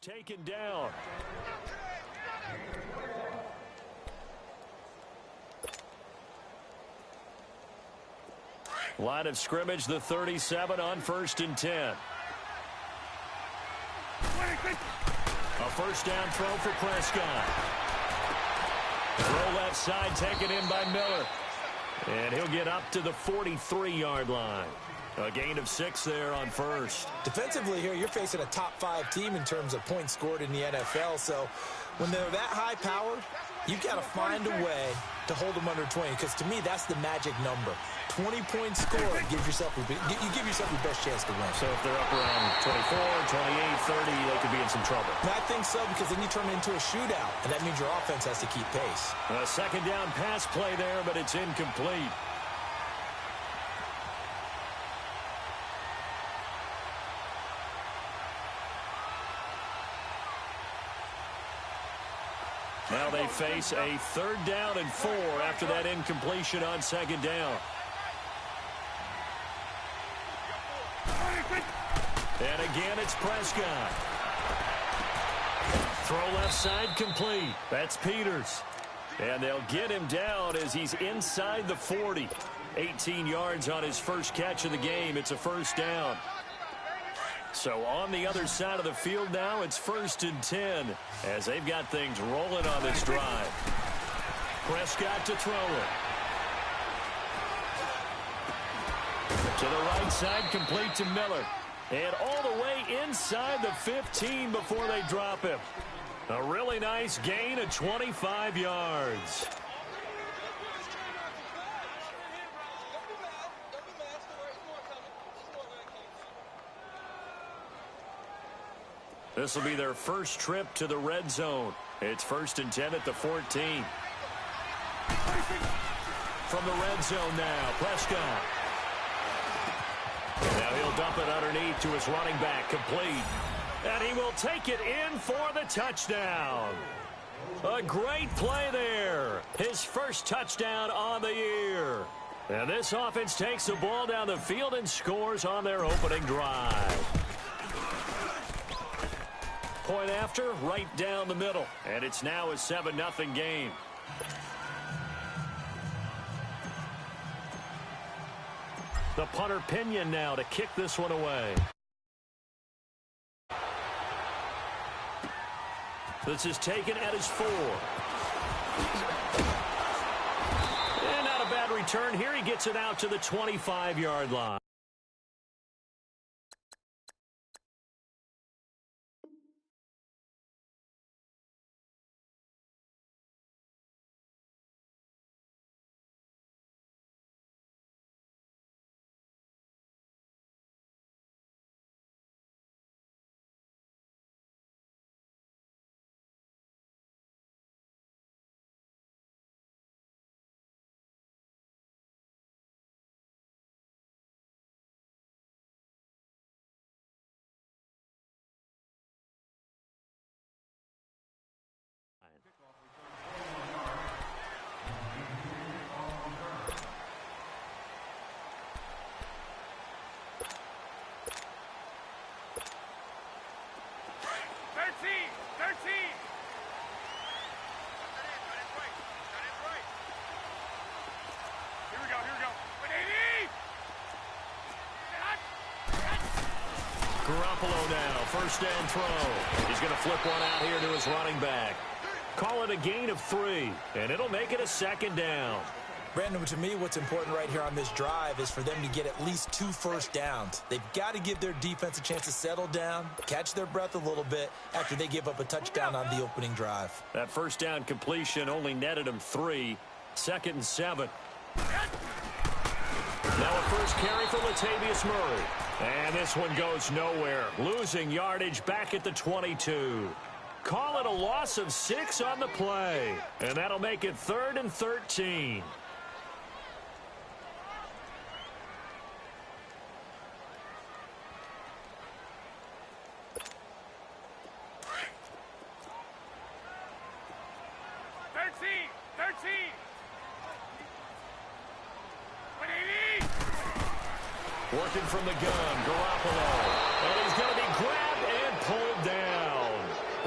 taken down. Line of scrimmage, the 37 on 1st and 10. A first down throw for Prescott. Throw left side taken in by Miller. And he'll get up to the 43-yard line. A gain of 6 there on first. Defensively here, you're facing a top-5 team in terms of points scored in the NFL. So when they're that high-powered, you've got to find a way to hold them under 20. Because to me, that's the magic number. 20-point score gives yourself you give yourself your best chance to win. So if they're up around 24, 28, 30, they could be in some trouble. And I think so, because then you turn it into a shootout, and that means your offense has to keep pace. A second down pass play there, but it's incomplete. Now they face a 3rd down and 4 after that incompletion on 2nd down. And again, it's Prescott. Throw left side complete. That's Peters. And they'll get him down as he's inside the 40. 18 yards on his first catch of the game. It's a first down. So on the other side of the field now, it's 1st and 10 as they've got things rolling on this drive. Prescott to throw it. To the right side, complete to Miller. And all the way inside the 15 before they drop him. A really nice gain of 25 yards. This will be their first trip to the red zone. It's 1st and 10 at the 14. From the red zone now, Prescott. Now he'll dump it underneath to his running back, complete. And he will take it in for the touchdown. A great play there. His first touchdown on the year. And this offense takes the ball down the field and scores on their opening drive. Point after, right down the middle. And it's now a 7-0 game. The punter Pinion now to kick this one away. This is taken at his 4. And not a bad return here. He gets it out to the 25-yard line. Garoppolo now, first down throw. He's going to flip one out here to his running back. Call it a gain of 3, and it'll make it a 2nd down. Brandon, to me, what's important right here on this drive is for them to get at least 2 first downs. They've got to give their defense a chance to settle down, catch their breath a little bit after they give up a touchdown on the opening drive. That first down completion only netted him 3. 2nd and 7. Now a first carry for Latavius Murray. And this one goes nowhere. Losing yardage back at the 22. Call it a loss of 6 on the play. And that'll make it 3rd and 13. Working from the gun, Garoppolo. And he's going to be grabbed and pulled down.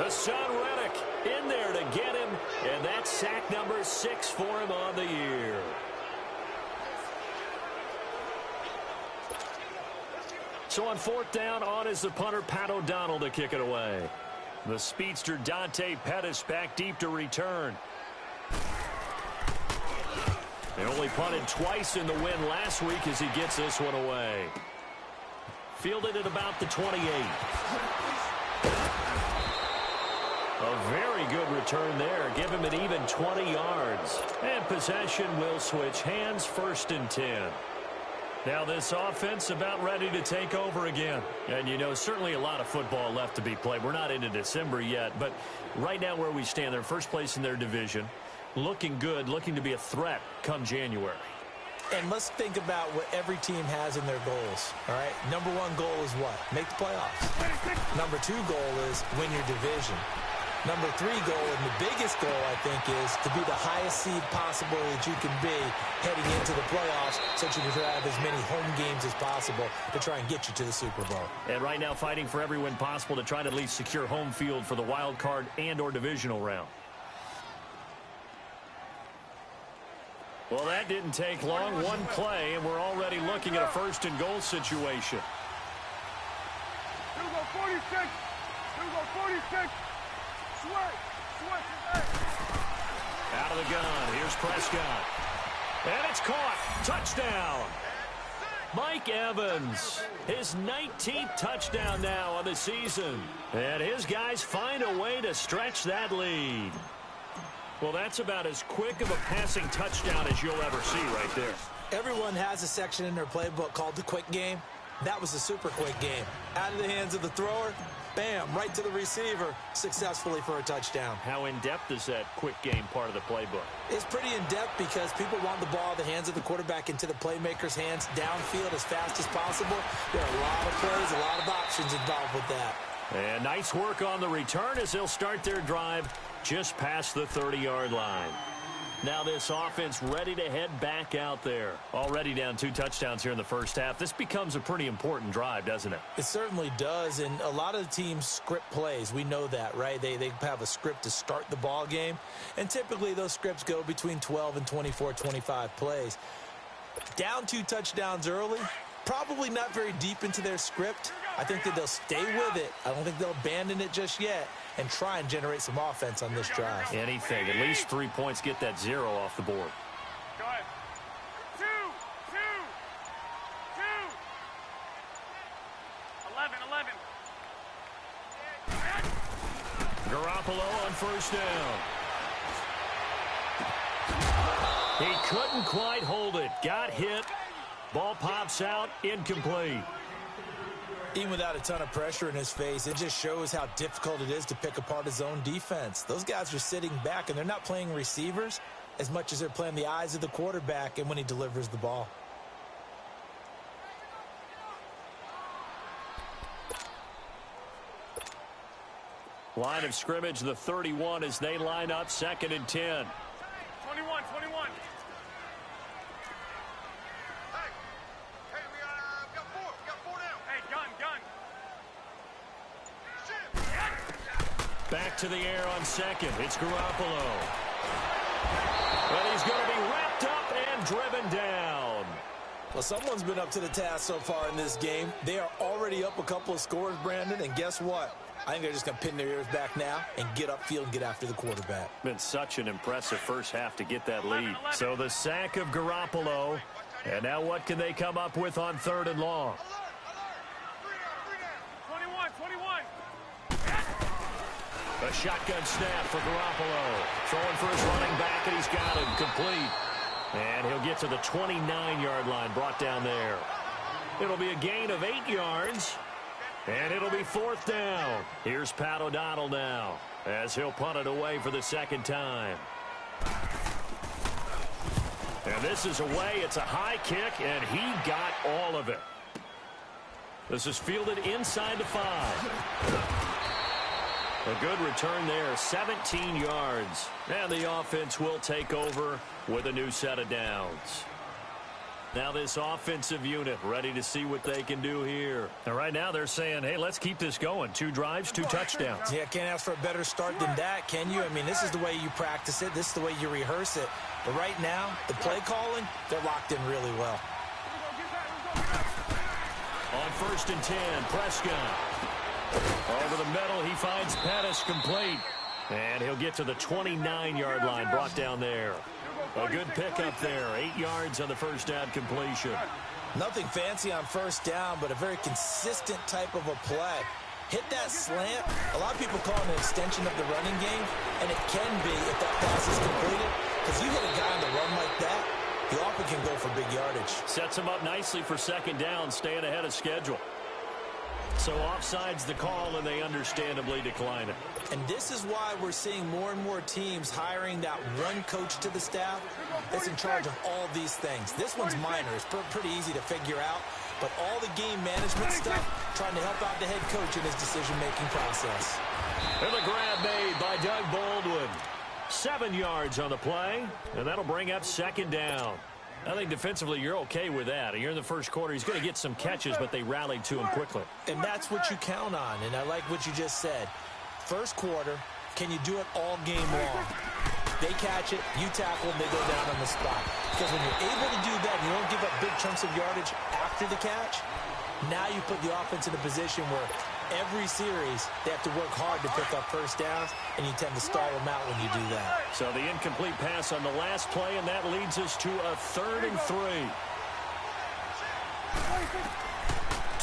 Hassan Reddick in there to get him, and that's sack number 6 for him on the year. So on 4th down, on is the punter, Pat O'Donnell, to kick it away. The speedster Dante Pettis back deep to return. They only punted twice in the win last week as he gets this one away. Fielded at about the 28. A very good return there. Give him an even 20 yards. And possession will switch hands, 1st and 10. Now this offense about ready to take over again. And, you know, certainly a lot of football left to be played. We're not into December yet, but right now where we stand, they're first place in their division. Looking good, looking to be a threat come January. And let's think about what every team has in their goals, all right? Number 1 goal is what? Make the playoffs. Number 2 goal is win your division. Number 3 goal, and the biggest goal, I think, is to be the highest seed possible that you can be heading into the playoffs so that you can have as many home games as possible to try and get you to the Super Bowl. And right now fighting for every win possible to try to at least secure home field for the wild card and or divisional round. Well, that didn't take long. 1 play, and we're already looking at a 1st and goal situation. 46. 46. Out of the gun. Here's Prescott. And it's caught. Touchdown. Mike Evans, his 19th touchdown now on the season. And his guys find a way to stretch that lead. Well, that's about as quick of a passing touchdown as you'll ever see right there. Everyone has a section in their playbook called the quick game. That was a super quick game. Out of the hands of the thrower, bam, right to the receiver, successfully for a touchdown. How in-depth is that quick game part of the playbook? It's pretty in-depth because people want the ball in the hands of the quarterback into the playmaker's hands downfield as fast as possible. There are a lot of plays, a lot of options involved with that. And nice work on the return as they'll start their drive just past the 30-yard line. Now this offense ready to head back out there. Already down 2 touchdowns here in the first half. This becomes a pretty important drive, doesn't it? It certainly does, and a lot of the teams script plays. We know that, right? They have a script to start the ball game, and typically those scripts go between 12 and 24, 25 plays. Down 2 touchdowns early, probably not very deep into their script. I think that they'll stay with it. I don't think they'll abandon it just yet and try and generate some offense on this drive. Anything. At least 3 points, get that 0 off the board. Go ahead. 2. 11. Garoppolo on 1st down. He couldn't quite hold it. Got hit. Ball pops out. Incomplete. Even without a ton of pressure in his face, it just shows how difficult it is to pick apart his own defense. Those guys are sitting back, and they're not playing receivers as much as they're playing the eyes of the quarterback and when he delivers the ball. Line of scrimmage, the 31 as they line up 2nd and 10. 21. Back to the air on 2nd. It's Garoppolo. And he's going to be wrapped up and driven down. Well, someone's been up to the task so far in this game. They are already up a couple of scores, Brandon, and guess what? I think they're just going to pin their ears back now and get upfield and get after the quarterback. Been such an impressive first half to get that lead. So the sack of Garoppolo. And now what can they come up with on 3rd and long? 21. A shotgun snap for Garoppolo. Throwing for his running back, and he's got him complete. And he'll get to the 29-yard line, brought down there. It'll be a gain of 8 yards. And it'll be 4th down. Here's Pat O'Donnell now as he'll punt it away for the 2nd time. And this is away. It's a high kick, and he got all of it. This is fielded inside the 5. A good return there, 17 yards. And the offense will take over with a new set of downs. Now this offensive unit ready to see what they can do here. And right now they're saying, hey, let's keep this going. 2 drives, 2 touchdowns. Yeah, can't ask for a better start than that, can you? I mean, this is the way you practice it. This is the way you rehearse it. But right now, the play calling, they're locked in really well. On 1st and 10, Prescott. Over the middle, he finds Pettis complete. And he'll get to the 29-yard line, brought down there. A good pickup there, 8 yards on the first down completion. Nothing fancy on first down, but a very consistent type of a play. Hit that slant. A lot of people call it an extension of the running game, and it can be if that pass is completed. Because you hit a guy on the run like that, he often can go for big yardage. Sets him up nicely for 2nd down, staying ahead of schedule. So offside's the call, and they understandably decline it. And this is why we're seeing more and more teams hiring that one coach to the staff that's in charge of all these things. This one's minor. It's pretty easy to figure out. But all the game management stuff, trying to help out the head coach in his decision-making process. And the grab made by Doug Baldwin. 7 yards on the play, and that'll bring up 2nd down. I think defensively you're okay with that. You're in the first quarter. He's going to get some catches, but they rallied to him quickly. And that's what you count on, and I like what you just said. First quarter, can you do it all game long? They catch it, you tackle them, they go down on the spot. Because when you're able to do that and you don't give up big chunks of yardage after the catch, now you put the offense in a position where every series they have to work hard to pick up first downs, and you tend to stall them out when you do that. So the incomplete pass on the last play, and that leads us to a 3rd and 3.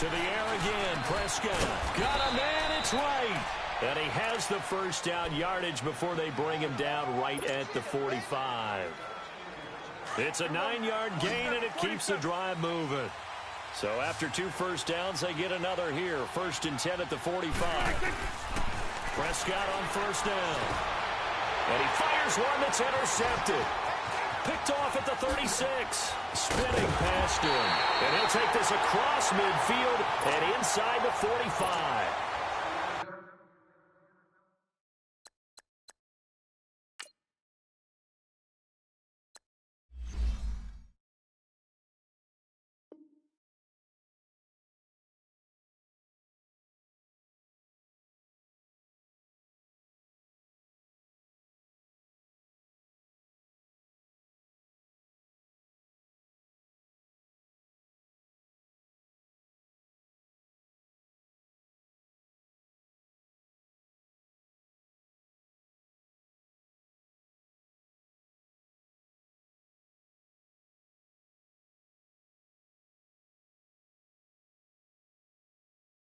To the air again, Prescott. Got a man, it's White. And he has the first down yardage before they bring him down right at the 45. It's a 9-yard gain, and it keeps the drive moving. So after 2 first downs, they get another here. 1st and 10 at the 45. Prescott on 1st down. And he fires one that's intercepted. Picked off at the 36. Spinning past him. And he'll take this across midfield and inside the 45.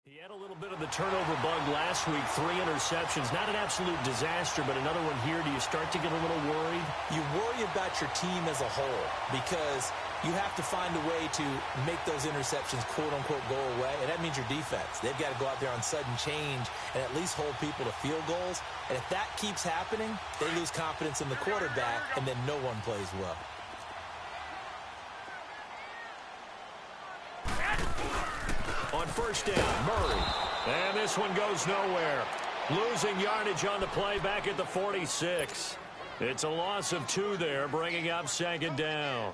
He had a little bit of the turnover bug last week, 3 interceptions. Not an absolute disaster, but another one here. Do you start to get a little worried? You worry about your team as a whole because you have to find a way to make those interceptions, quote-unquote, go away, and that means your defense. They've got to go out there on sudden change and at least hold people to field goals. And if that keeps happening, they lose confidence in the quarterback, and then no one plays well. On 1st down, Murray. And this one goes nowhere. Losing yardage on the play back at the 46. It's a loss of 2 there, bringing up 2nd down.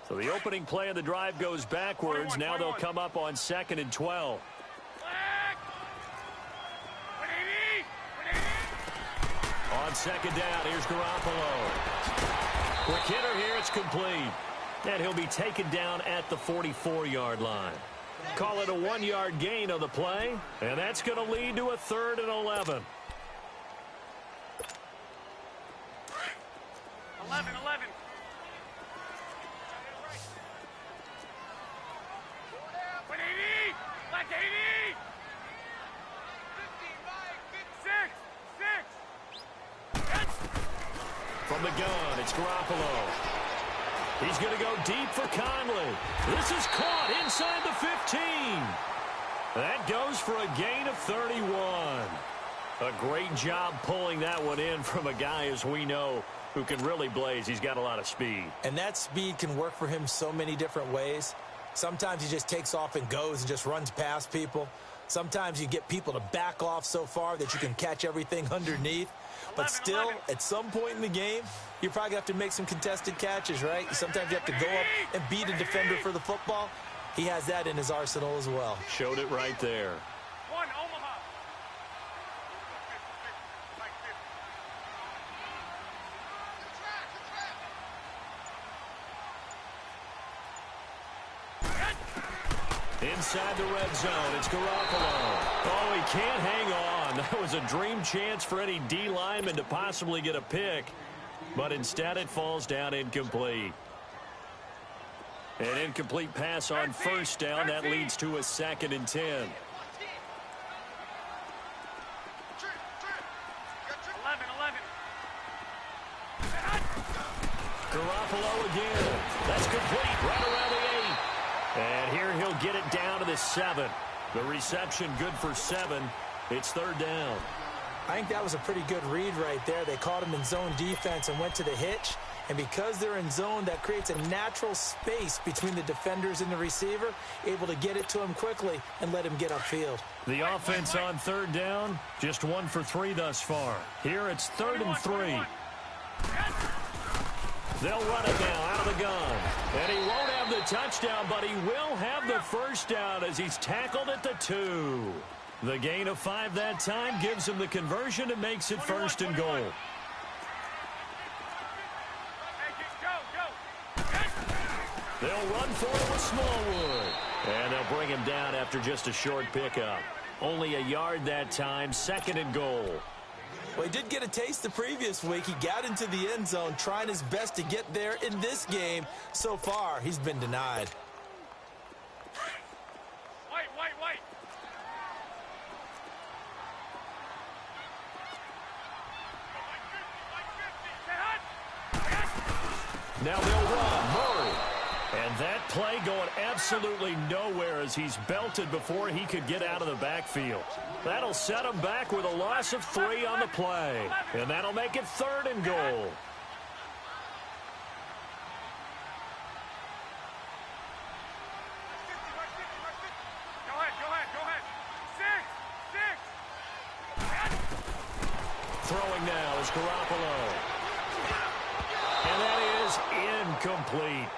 So the opening play of the drive goes backwards. Now they'll come up on 2nd and 12. On 2nd down, here's Garoppolo. Quick hitter here, it's complete. And he'll be taken down at the 44-yard line. Call it a 1-yard gain on the play, and that's going to lead to a 3rd and 11. 11. From the gun, it's Garoppolo. He's going to go deep for Conley. This is caught inside the 15. That goes for a gain of 31. A great job pulling that one in from a guy, as we know, who can really blaze. He's got a lot of speed. And that speed can work for him so many different ways. Sometimes he just takes off and goes and just runs past people. Sometimes you get people to back off so far that you can catch everything underneath. But still, at some point in the game, you're probably going to have to make some contested catches, right? Sometimes you have to go up and beat a defender for the football. He has that in his arsenal as well. Showed it right there. One, Omaha. Inside the red zone, it's Garoppolo. Oh, he can't hang on. That was a dream chance for any D lineman to possibly get a pick. But instead it falls down incomplete. An incomplete pass on first down. That leads to a 2nd and 10. 11. Garoppolo again. That's complete right around the 8. And here he'll get it down to the 7. The reception good for 7. It's 3rd down. I think that was a pretty good read right there. They caught him in zone defense and went to the hitch. And because they're in zone, that creates a natural space between the defenders and the receiver, able to get it to him quickly and let him get upfield. The offense on 3rd down, just 1 for 3 thus far. Here it's 3rd and 3. They'll run it now out of the gun. And he won't have the touchdown, but he will have the first down as he's tackled at the 2. The gain of 5 that time gives him the conversion and makes it 1st and goal. They'll run for it with Smallwood. And they'll bring him down after just a short pickup. Only a yard that time, 2nd and goal. Well, he did get a taste the previous week. He got into the end zone, trying his best to get there in this game. So far, he's been denied. White. Now they'll run. Murray. And that play going absolutely nowhere as he's belted before he could get out of the backfield. That'll set him back with a loss of 3 on the play. And that'll make it 3rd and goal. Go ahead. 6. Throwing now is Garoppolo. And that is incomplete.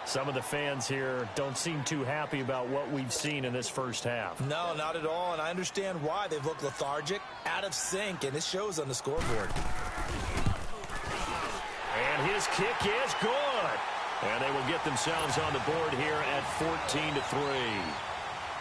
Some of the fans here don't seem too happy about what we've seen in this first half. No, not at all, and I understand why. They've looked lethargic, out of sync, and it shows on the scoreboard. And his kick is good. And they will get themselves on the board here at 14-3.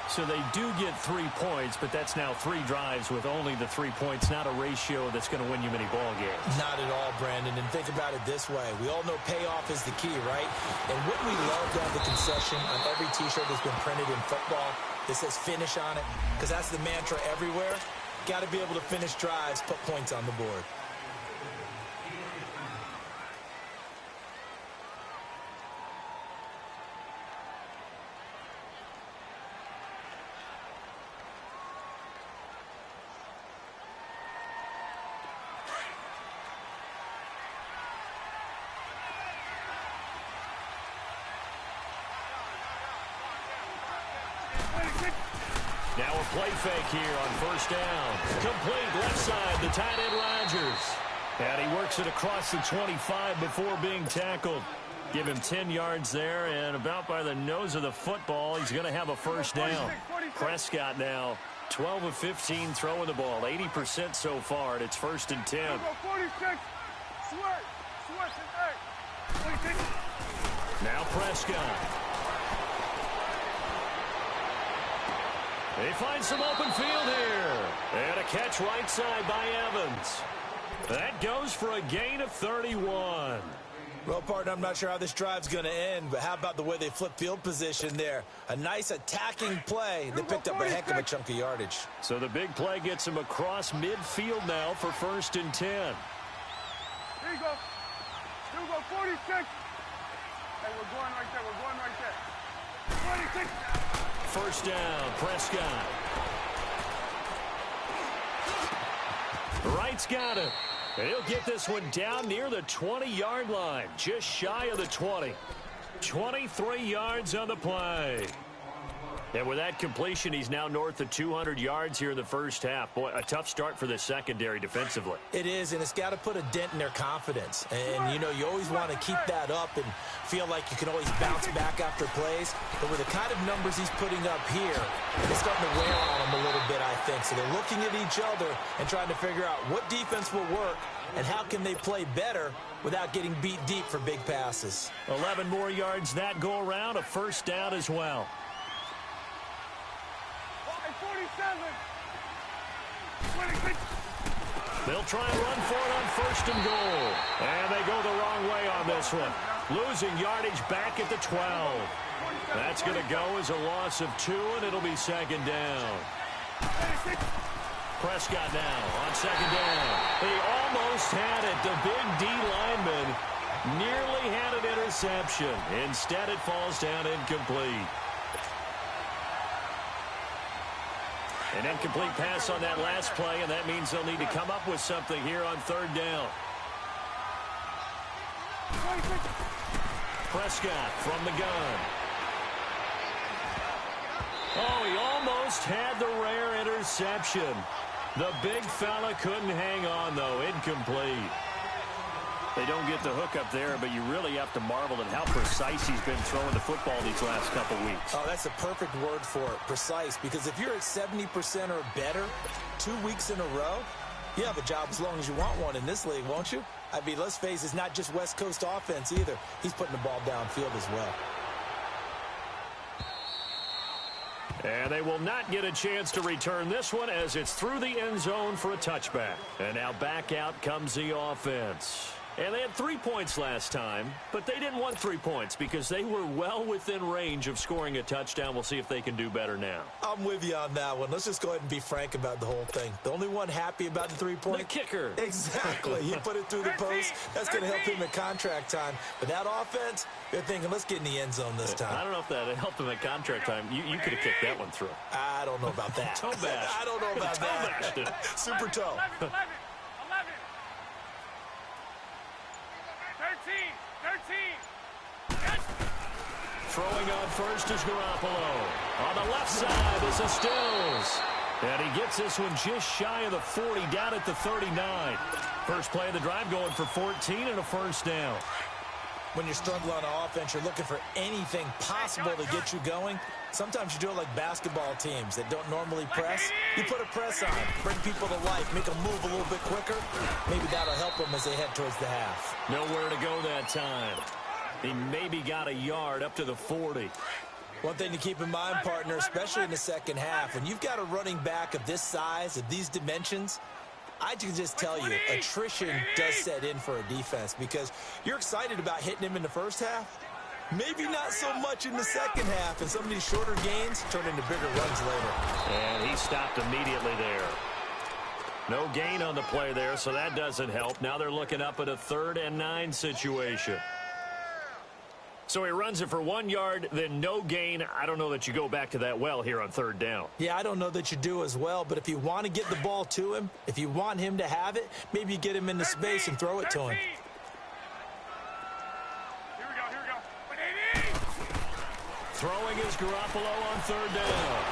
So they do get 3 points, but that's now 3 drives with only the 3 points, not a ratio that's going to win you many ball games. Not at all, Brandon. And think about it this way. We all know payoff is the key, right? And wouldn't we love to have the concession on every T-shirt that's been printed in football that says finish on it? Because that's the mantra everywhere. Got to be able to finish drives, put points on the board. Now a play fake here on first down. Complete left side, the tight end Rodgers. And he works it across the 25 before being tackled. Give him 10 yards there, and about by the nose of the football, he's going to have a first down. Prescott now, 12 of 15 throwing the ball, 80% so far, and it's 1st and 10. 46. Now Prescott. They find some open field here. And a catch right side by Evans. That goes for a gain of 31. Well, partner, I'm not sure how this drive's going to end, but how about the way they flip field position there? A nice attacking play. They picked up a heck of a chunk of yardage. So the big play gets him across midfield now for 1st and 10. Here you go. 46. Hey, we're going right there. 26. First down, Prescott. Wright's got it. And he'll get this one down near the 20-yard line, just shy of the 20. 23 yards on the play. And with that completion, he's now north of 200 yards here in the first half. Boy, a tough start for the secondary defensively. It is, and it's got to put a dent in their confidence. And, you know, you always want to keep that up and feel like you can always bounce back after plays. But with the kind of numbers he's putting up here, it's starting to wear on them a little bit, I think. So they're looking at each other and trying to figure out what defense will work and how can they play better without getting beat deep for big passes. 11 more yards that go around, a first down as well. 47. 26. They'll try and run for it on first and goal. And they go the wrong way on this one. Losing yardage back at the 12. That's going to go as a loss of 2, and it'll be second down. Prescott now on second down. He almost had it. The big D lineman nearly had an interception. Instead, it falls down incomplete. An incomplete pass on that last play, and that means they'll need to come up with something here on third down. Prescott from the gun. Oh, he almost had the rare interception. The big fella couldn't hang on, though. Incomplete. They don't get the hook up there, but you really have to marvel at how precise he's been throwing the football these last couple weeks. Oh, that's a perfect word for it, precise, because if you're at 70% or better 2 weeks in a row, you have a job as long as you want one in this league, won't you? I mean, let's face it, it's not just West Coast offense either. He's putting the ball downfield as well. And they will not get a chance to return this one as it's through the end zone for a touchback. And now back out comes the offense. And they had 3 points last time, but they didn't want 3 points because they were well within range of scoring a touchdown. We'll see if they can do better now. I'm with you on that one. Let's just go ahead and be frank about the whole thing. The only one happy about the 3-point. The kicker. Exactly. He put it through the post. That's going to help him at contract time. But that offense, they're thinking, let's get in the end zone this time. I don't know if that helped him at contract time. You could have kicked that one through. I don't know about that. Toe bash. I don't know about that. Super toe. 11. 13. Yes. Throwing on first is Garoppolo. On the left side is a Stills. And he gets this one just shy of the 40, down at the 39. First play of the drive going for 14 and a first down. When you're struggling on offense, you're looking for anything possible to get you going. Sometimes you do it like basketball teams that don't normally press. You put a press on, bring people to life, make them move a little bit quicker. Maybe that'll help them as they head towards the half. Nowhere to go that time. He maybe got a yard up to the 40. One thing to keep in mind, partner, especially in the second half, when you've got a running back of this size, of these dimensions, I can just tell you, attrition does set in for a defense because you're excited about hitting him in the first half. Maybe not so much in the second half, and some of these shorter gains turn into bigger runs later. And he stopped immediately there. No gain on the play there, so that doesn't help. Now they're looking up at a 3rd and 9 situation. So he runs it for 1 yard, then no gain. I don't know that you go back to that well here on 3rd down. Yeah, I don't know that you do as well, but if you want to get the ball to him, if you want him to have it, maybe you get him into space and throw it to him. Here we go. Throwing is Garoppolo on 3rd down.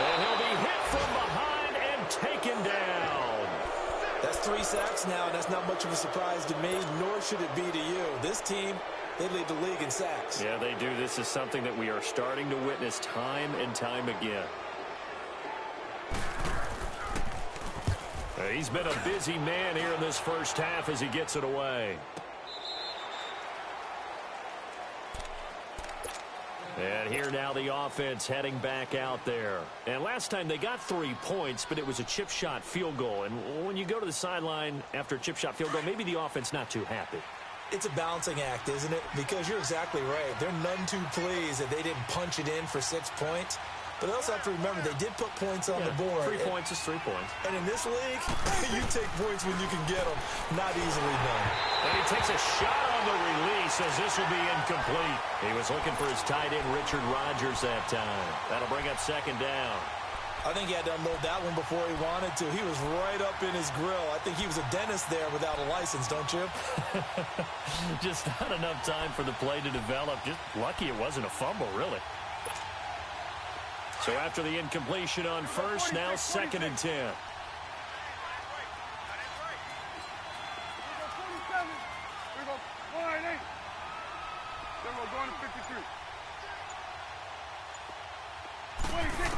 And he'll be hit from behind and taken down. That's 3 sacks now, and that's not much of a surprise to me, nor should it be to you. This team, they lead the league in sacks. Yeah, they do. This is something that we are starting to witness time and time again. He's been a busy man here in this first half as he gets it away. And here now the offense heading back out there. And last time they got 3 points, but it was a chip shot field goal. And when you go to the sideline after a chip shot field goal, maybe the offense not too happy. It's a balancing act, isn't it? Because you're exactly right. They're none too pleased that they didn't punch it in for 6 points. But they also have to remember they did put points on the board. 3 points is 3 points. And in this league, you take points when you can get them. Not easily done. And he takes a shot on the release as this will be incomplete. He was looking for his tight end, Richard Rodgers, that time. That'll bring up 2nd down. I think he had to unload that one before he wanted to. He was right up in his grill. I think he was a dentist there without a license, don't you? Just not enough time for the play to develop. Just lucky it wasn't a fumble, really. So after the incompletion on first, now 2nd and 10. Here we go, 4 and 8. Then we're going to 53. 26.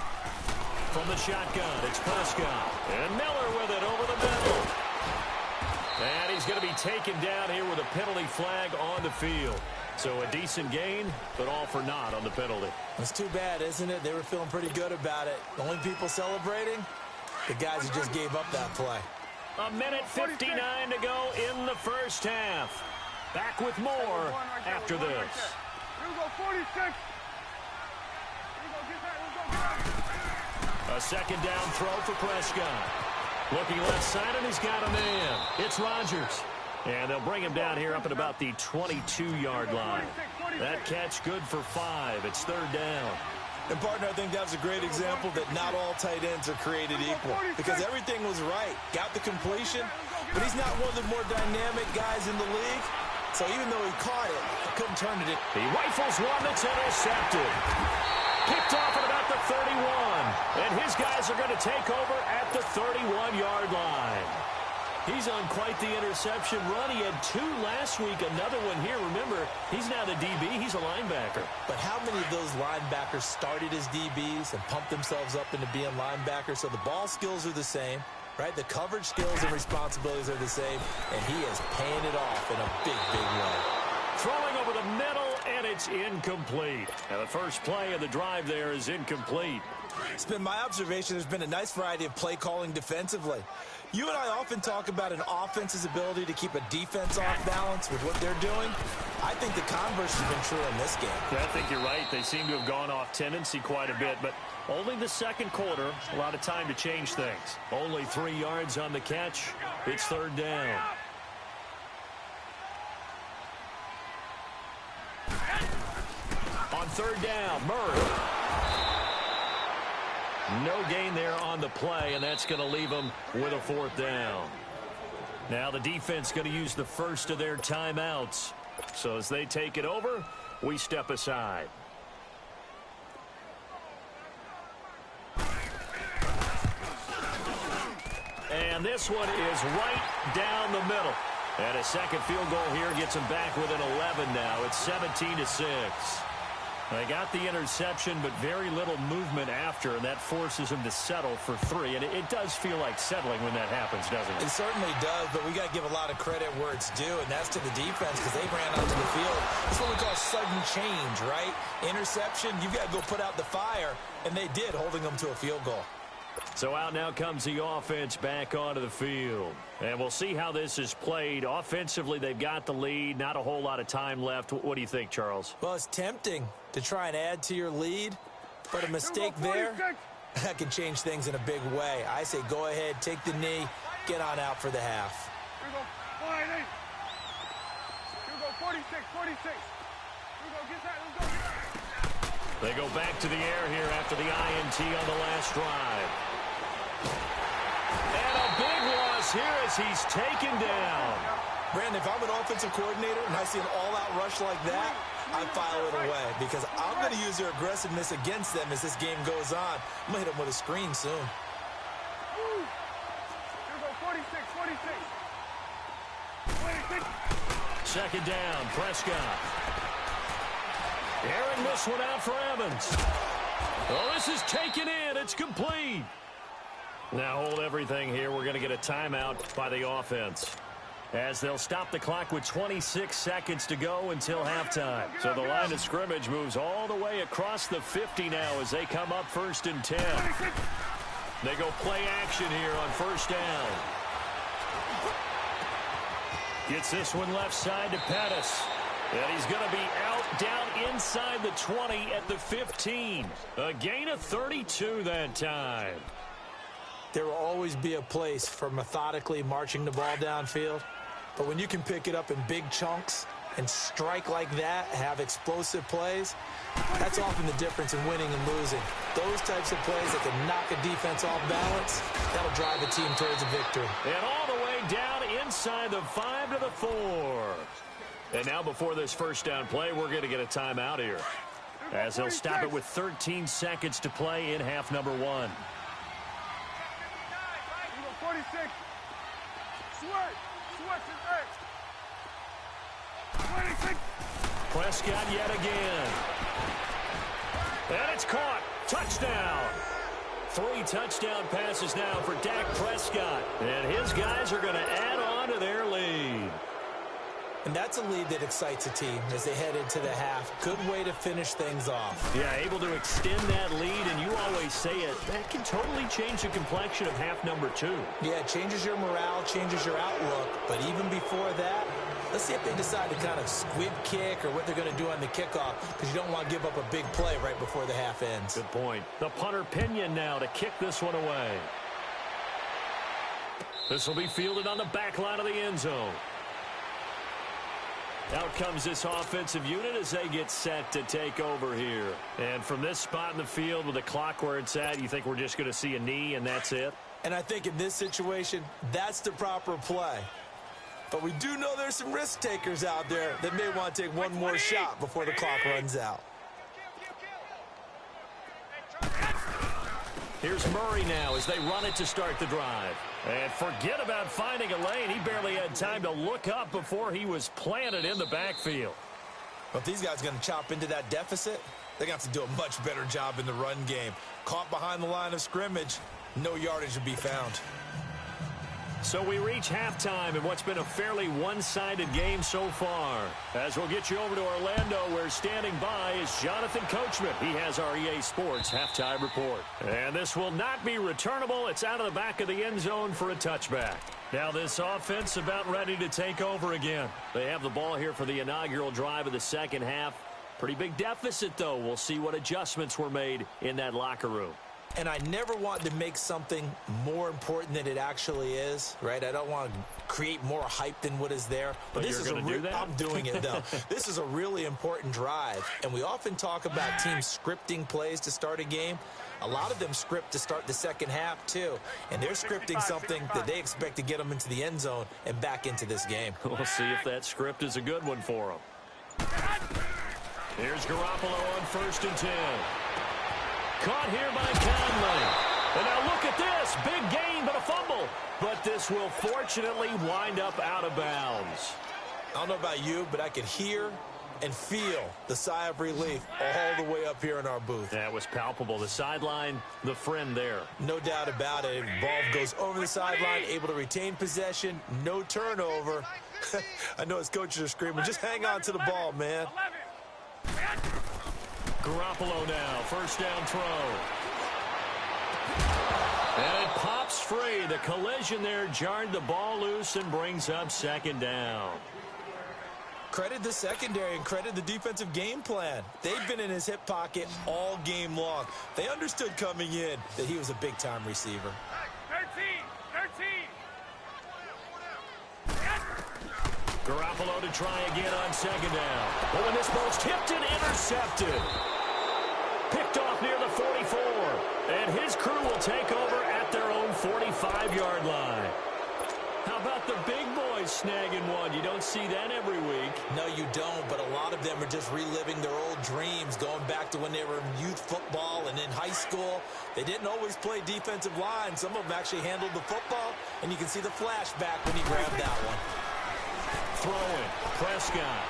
From the shotgun, it's Prescott. And Miller with it over the middle. And he's going to be taken down here with a penalty flag on the field. So a decent gain, but all for naught on the penalty. It's too bad, isn't it? They were feeling pretty good about it. The only people celebrating, the guys who just gave up that play. A minute 59 to go in the first half. Back with more after this. Here we go, 46. Here we go, get that. A second down throw for Prescott. Looking left side, and he's got a man. It's Rodgers. And they'll bring him down here up at about the 22-yard line. That catch good for 5. It's 3rd down. And, partner, I think that was a great example that not all tight ends are created equal. Because everything was right. Got the completion, but he's not one of the more dynamic guys in the league. So even though he caught it, he couldn't turn it in. He rifles one that's intercepted. Picked off at about the 31. And his guys are going to take over at the 31-yard line. He's on quite the interception run. He had 2 last week, another one here. Remember, he's not a DB, he's a linebacker. But how many of those linebackers started as DBs and pumped themselves up into being linebackers? So the ball skills are the same, right? The coverage skills and responsibilities are the same, and he is paying it off in a big, big way. Throwing over the middle, and it's incomplete. Now, the first play of the drive there is incomplete. It's been my observation there's been a nice variety of play calling defensively. You and I often talk about an offense's ability to keep a defense off balance with what they're doing. I think the converse has been true in this game. Yeah, I think you're right. They seem to have gone off tendency quite a bit, but only the second quarter, a lot of time to change things. Only 3 yards on the catch. It's 3rd down. On 3rd down, Murray. No gain there on the play, and that's going to leave them with a 4th down. Now the defense going to use the first of their timeouts. So as they take it over, we step aside. And this one is right down the middle. And a second field goal here gets them back within 11 now. It's 17-6. They got the interception, but very little movement after, and that forces them to settle for 3. And it does feel like settling when that happens, doesn't it? It certainly does, but we got to give a lot of credit where it's due, and that's to the defense because they ran onto the field. That's what we call sudden change, right? Interception, you've got to go put out the fire, and they did, holding them to a field goal. So out now comes the offense back onto the field. And we'll see how this is played. Offensively, they've got the lead. Not a whole lot of time left. What do you think, Charles? Well, it's tempting to try and add to your lead, but a mistake there, that can change things in a big way. I say go ahead, take the knee, get on out for the half. Here we go, 4 and 8. Here we go, 46, 46. Here we go, get that, let's go. They go back to the air here after the INT on the last drive. And a big loss here as he's taken down. Brandon, if I'm an offensive coordinator and I see an all-out rush like that, I file it away because I'm going to use their aggressiveness against them as this game goes on. I'm going to hit them with a screen soon. Here we go, 46, 46. 26. Second down, Prescott. Airing this one out for Evans. Oh, this is taken in. It's complete. Now hold everything here. We're going to get a timeout by the offense, as they'll stop the clock with 26 seconds to go until halftime. So the line of scrimmage moves all the way across the 50 now as they come up 1st and 10. They go play action here on 1st down. Gets this one left side to Pettis. And he's going to be out down inside the 20 at the 15. A gain of 32 that time. There will always be a place for methodically marching the ball downfield. But when you can pick it up in big chunks and strike like that, have explosive plays, that's often the difference in winning and losing. Those types of plays that can knock a defense off balance, that'll drive a team towards a victory. And all the way down inside the 5 to the 4. And now before this first down play, we're going to get a timeout here, as he'll stop it with 13 seconds to play in half number 1. 46. Sweat. 26. Prescott yet again. And it's caught. Touchdown. 3 touchdown passes now for Dak Prescott. And his guys are going to add on to their lead. And that's a lead that excites a team as they head into the half. Good way to finish things off. Yeah, able to extend that lead, and you always say it, that can totally change the complexion of half number 2. Yeah, it changes your morale, changes your outlook. But even before that, let's see if they decide to kind of squib kick or what they're going to do on the kickoff, because you don't want to give up a big play right before the half ends. Good point. The punter Pinion now to kick this one away. This will be fielded on the back line of the end zone. Out comes this offensive unit as they get set to take over here. And from this spot in the field with the clock where it's at, you think we're just going to see a knee and that's it? And I think in this situation, that's the proper play. But we do know there's some risk takers out there that may want to take one more shot before the clock runs out. Here's Murray now as they run it to start the drive. And forget about finding a lane. He barely had time to look up before he was planted in the backfield. But if these guys are going to chop into that deficit, they're going to have to do a much better job in the run game. Caught behind the line of scrimmage, no yardage to be found. So we reach halftime in what's been a fairly one-sided game so far. As we'll get you over to Orlando, where standing by is Jonathan Coachman. He has our EA Sports halftime report. And this will not be returnable. It's out of the back of the end zone for a touchback. Now this offense about ready to take over again. They have the ball here for the inaugural drive of the second half. Pretty big deficit, though. We'll see what adjustments were made in that locker room. And I never want to make something more important than it actually is, right? I don't want to create more hype than what is there. But this is I'm doing it, though. This is a really important drive. And we often talk about teams scripting plays to start a game. A lot of them script to start the second half, too. And they're scripting something that they expect to get them into the end zone and back into this game. We'll see if that script is a good one for them. Here's Garoppolo on 1st and 10. Caught here by Conley. And now look at this. Big gain, but a fumble. But this will fortunately wind up out of bounds. I don't know about you, but I could hear and feel the sigh of relief all the way up here in our booth. That was palpable. The sideline, the friend there. No doubt about it. Ball goes over the sideline, able to retain possession, no turnover. I know his coaches are screaming, just hang on to the ball, man. Garoppolo now, 1st down throw. And it pops free. The collision there jarred the ball loose and brings up 2nd down. Credit the secondary and credit the defensive game plan. They've been in his hip pocket all game long. They understood coming in that he was a big-time receiver. 13. Garoppolo to try again on 2nd down. But when this ball's tipped and intercepted. Picked off near the 44. And his crew will take over at their own 45-yard line. How about the big boys snagging one? You don't see that every week. No, you don't, but a lot of them are just reliving their old dreams, going back to when they were in youth football and in high school. They didn't always play defensive line. Some of them actually handled the football, and you can see the flashback when he grabbed that one. Throwing, Prescott.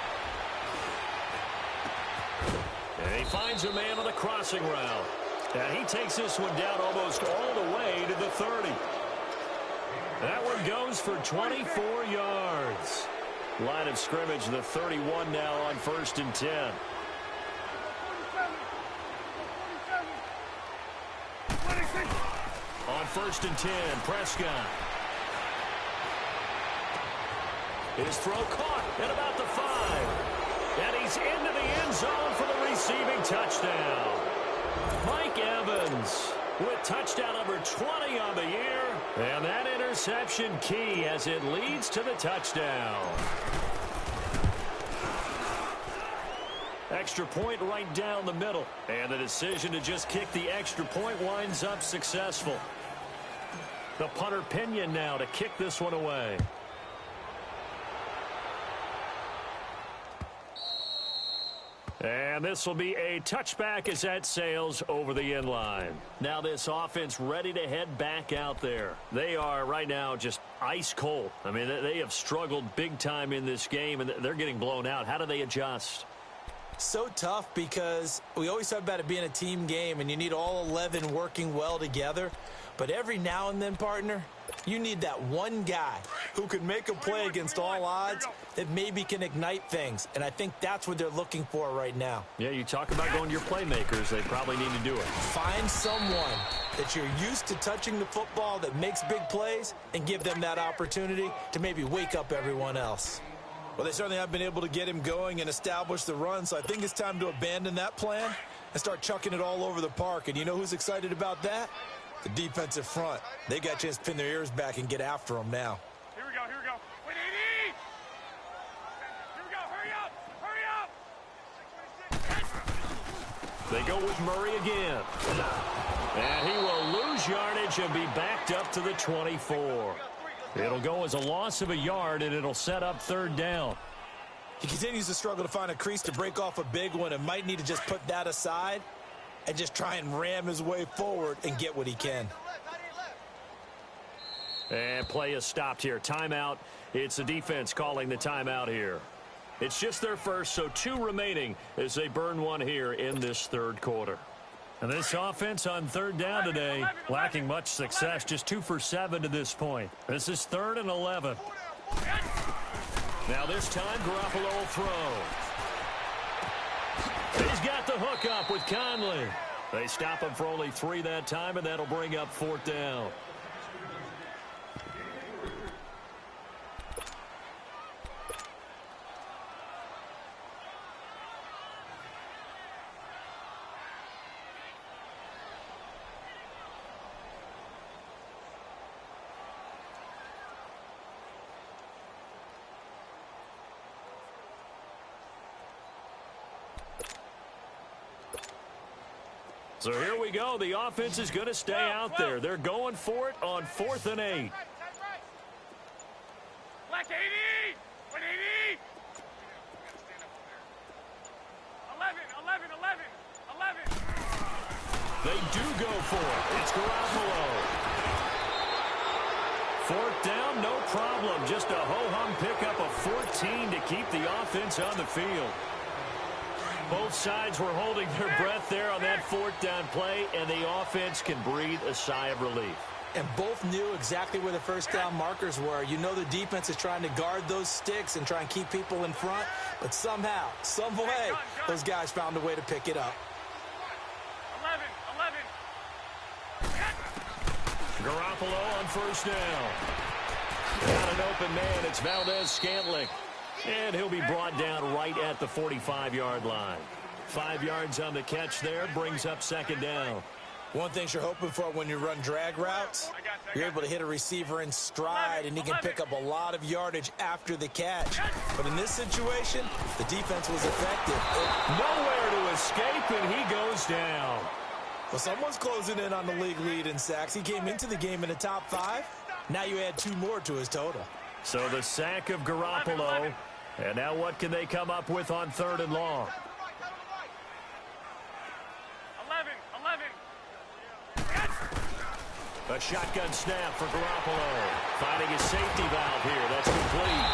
And he finds a man on the crossing route. And he takes this one down almost all the way to the 30. That one goes for 24 yards. Line of scrimmage, the 31 now on 1st and 10. 26. On 1st and 10, Prescott. His throw caught at about the 5. And he's into the end zone for the receiving touchdown. Mike Evans with touchdown number 20 on the year. And that interception key as it leads to the touchdown. Extra point right down the middle. And the decision to just kick the extra point winds up successful. The punter Pinion now to kick this one away. And this will be a touchback as that sails over the end line. Now this offense ready to head back out there. They are right now just ice cold. I mean, they have struggled big time in this game, and they're getting blown out. How do they adjust? So tough because we always talk about it being a team game, and you need all 11 working well together. But every now and then, partner, you need that one guy who can make a play against all odds that maybe can ignite things. And I think that's what they're looking for right now. Yeah, you talk about going to your playmakers. They probably need to do it. Find someone that you're used to touching the football that makes big plays and give them that opportunity to maybe wake up everyone else. Well, they certainly have been able to get him going and establish the run, so I think it's time to abandon that plan and start chucking it all over the park. And you know who's excited about that? The defensive front. They got a chance to pin their ears back and get after them now. Here we go, here we go. Wait, 80! Here we go, hurry up, hurry up! They go with Murray again. And he will lose yardage and be backed up to the 24. It'll go as a loss of a yard, and it'll set up third down. He continues to struggle to find a crease to break off a big one and might need to just put that aside and just try and ram his way forward and get what he can. And play is stopped here. Timeout. It's the defense calling the timeout here. It's just their first, so 2 remaining as they burn one here in this third quarter. And this offense on third down today, lacking much success, just 2 for 7 to this point. This is 3rd and 11. Now this time, Garoppolo will throw. He's got the hook up with Conley. They stop him for only 3 that time, and that'll bring up 4th down. So here we go. The offense is going to stay out there. They're going for it on 4th and 8. Black 80! 180! 11, 11, 11, 11. They do go for it. It's Garoppolo. 4th down, no problem. Just a ho-hum pickup of 14 to keep the offense on the field. Both sides were holding their breath there on that 4th down play, and the offense can breathe a sigh of relief. And both knew exactly where the first down markers were. You know the defense is trying to guard those sticks and try and keep people in front, but somehow, some way, those guys found a way to pick it up. 11, 11. Garoppolo on 1st down. Got an open man. It's Valdez-Scantling. And he'll be brought down right at the 45-yard line. 5 yards on the catch there, brings up 2nd down. One thing you're hoping for when you run drag routes, you're able to hit a receiver in stride, and he can pick up a lot of yardage after the catch. But in this situation, the defense was effective. Nowhere to escape, and he goes down. Well, someone's closing in on the league lead in sacks. He came into the game in the top 5. Now you add 2 more to his total. So the sack of Garoppolo. And now what can they come up with on 3rd and long? 11, 11. A shotgun snap for Garoppolo. Finding his safety valve here. That's complete.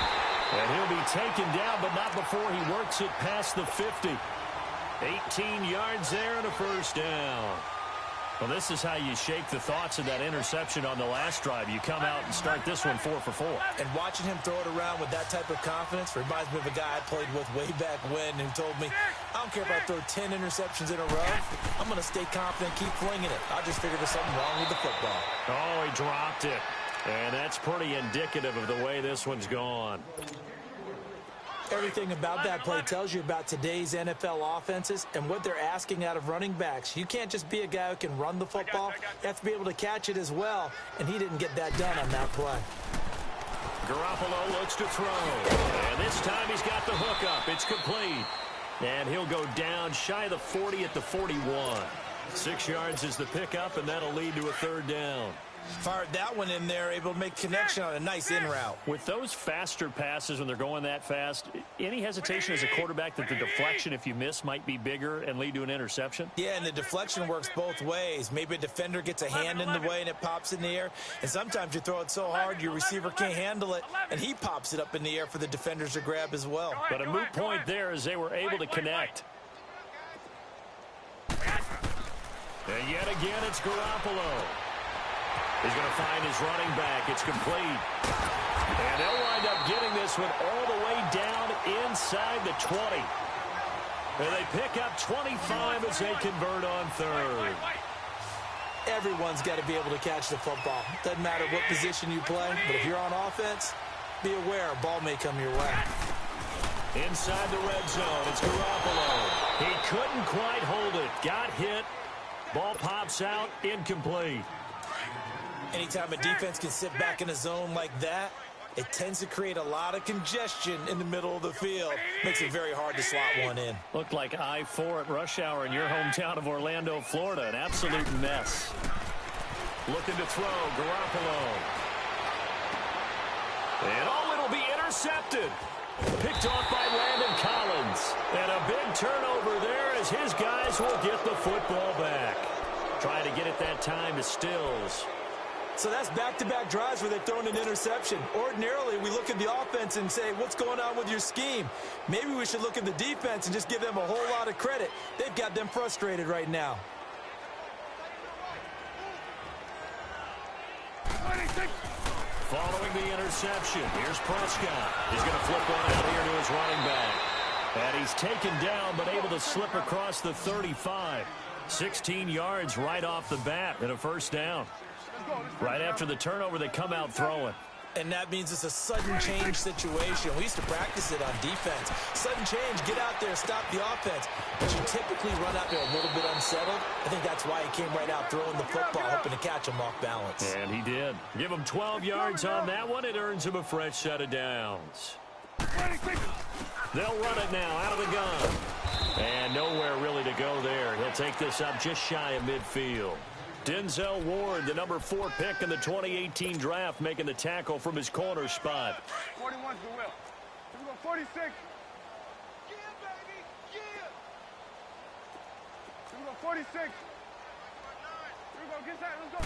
And he'll be taken down, but not before he works it past the 50. 18 yards there and a 1st down. Well, this is how you shake the thoughts of that interception on the last drive. You come out and start this one 4 for 4. And watching him throw it around with that type of confidence reminds me of a guy I played with way back when who told me, I don't care if I throw 10 interceptions in a row. I'm going to stay confident, keep flinging it. I just figured there's something wrong with the football. Oh, he dropped it. And that's pretty indicative of the way this one's gone. Everything about that play tells you about today's NFL offenses and what they're asking out of running backs. You can't just be a guy who can run the football. You have to be able to catch it as well, and he didn't get that done on that play. Garoppolo looks to throw. And this time he's got the hook up. It's complete. And he'll go down shy of the 40 at the 41. 6 yards is the pickup, and that'll lead to a third down. Fired that one in there, able to make connection on a nice in route. With those faster passes when they're going that fast, any hesitation as a quarterback that the deflection, if you miss, might be bigger and lead to an interception? Yeah, and the deflection works both ways. Maybe a defender gets a hand in the way and it pops in the air. And sometimes you throw it so hard your receiver can't handle it, and he pops it up in the air for the defenders to grab as well. But a moot point there as they were able to connect. And yet again, it's Garoppolo. He's going to find his running back. It's complete. And they'll wind up getting this one all the way down inside the 20. And they pick up 25 as they convert on third. Everyone's got to be able to catch the football. Doesn't matter what position you play, but if you're on offense, be aware a ball may come your way. Inside the red zone, it's Garoppolo. He couldn't quite hold it. Got hit. Ball pops out, incomplete. Anytime a defense can sit back in a zone like that, it tends to create a lot of congestion in the middle of the field. Makes it very hard to slot one in. Looked like I-4 at rush hour in your hometown of Orlando, Florida. An absolute mess. Looking to throw, Garoppolo. And it'll be intercepted. Picked off by Landon Collins. And a big turnover there as his guys will get the football back. Trying to get it that time to Stills. So that's back-to-back drives where they've thrown an interception. Ordinarily, we look at the offense and say, what's going on with your scheme? Maybe we should look at the defense and just give them a whole lot of credit. They've got them frustrated right now. Following the interception, here's Prescott. He's going to flip one out here to his running back. And he's taken down, but able to slip across the 35. 16 yards right off the bat and a first down. Right after the turnover, they come out throwing. And that means it's a sudden change situation. We used to practice it on defense. Sudden change, get out there, stop the offense. But you typically run out there a little bit unsettled. I think that's why he came right out throwing the football, hoping to catch him off balance. And he did. Give him 12 yards on that one. It earns him a fresh set of downs. They'll run it now out of the gun. And nowhere really to go there. He'll take this up just shy of midfield. Denzel Ward, the number 4 pick in the 2018 draft, making the tackle from his corner spot. 41's the will. Here we go, 46. Yeah, baby, yeah. Here we go, 46. Here we go, get that, let's go.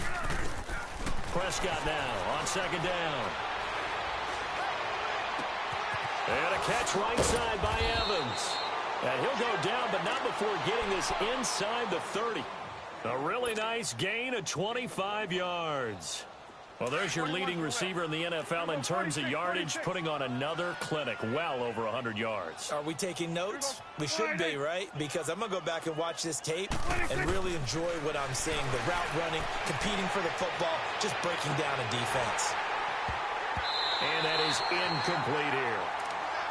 Prescott now on second down. And a catch right side by Evans. And he'll go down, but not before getting this inside the 30. A really nice gain of 25 yards. Well, there's your leading receiver in the NFL in terms of yardage, putting on another clinic, well over 100 yards. Are we taking notes? We should be, right? Because I'm going to go back and watch this tape and really enjoy what I'm seeing. The route running, competing for the football, just breaking down a defense. And that is incomplete here.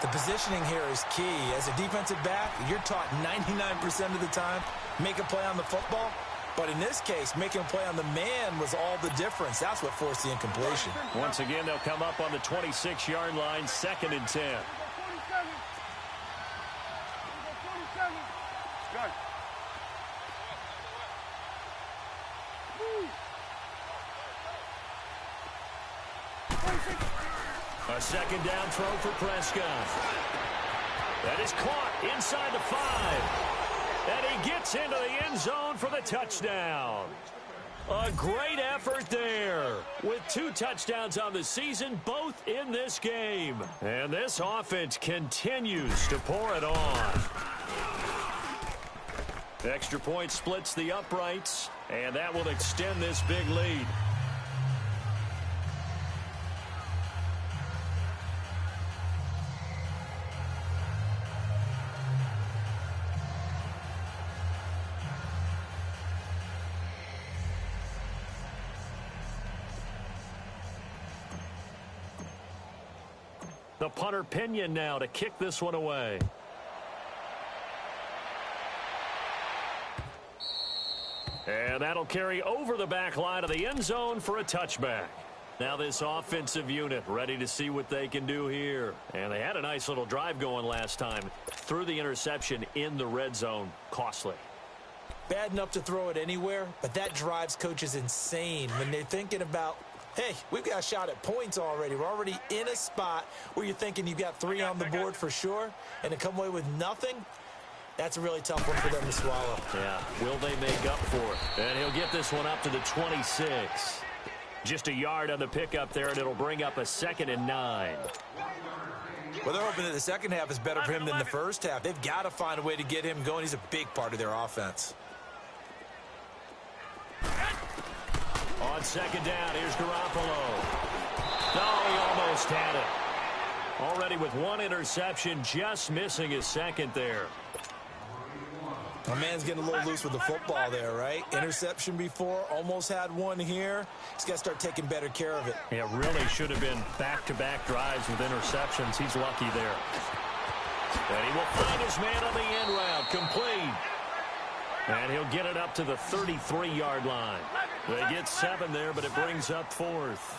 The positioning here is key. As a defensive back, you're taught 99% of the time, make a play on the football. But in this case, making a play on the man was all the difference. That's what forced the incompletion. Once again, they'll come up on the 26-yard line, 2nd and 10. 47. Good. A second down throw for Prescott. That is caught inside the 5. And he gets into the end zone for the touchdown. A great effort there with 2 touchdowns on the season, both in this game. And this offense continues to pour it on. Extra point splits the uprights, and that will extend this big lead. The punter Pinion now to kick this one away. And that'll carry over the back line of the end zone for a touchback. Now this offensive unit ready to see what they can do here. And they had a nice little drive going last time. Threw the interception in the red zone. Costly. Bad enough to throw it anywhere, but that drives coaches insane when they're thinking about, hey, we've got a shot at points already. We're already in a spot where you're thinking you've got 3 on the board for sure, and to come away with nothing, that's a really tough one for them to swallow. Yeah, will they make up for it? And he'll get this one up to the 26. Just a yard on the pickup there, and it'll bring up a 2nd and 9. Well, they're hoping that the second half is better for him than the first half. They've got to find a way to get him going. He's a big part of their offense. On 2nd down, here's Garoppolo. Oh, he almost had it. Already with 1 interception, just missing his 2nd there. My man's getting a little loose with the football there, right? Interception before, almost had 1 here. He's got to start taking better care of it. Yeah, really should have been back-to-back drives with interceptions. He's lucky there. And he will find his man on the end route, complete. And he'll get it up to the 33-yard line. They get 7 there, but it brings up 4th.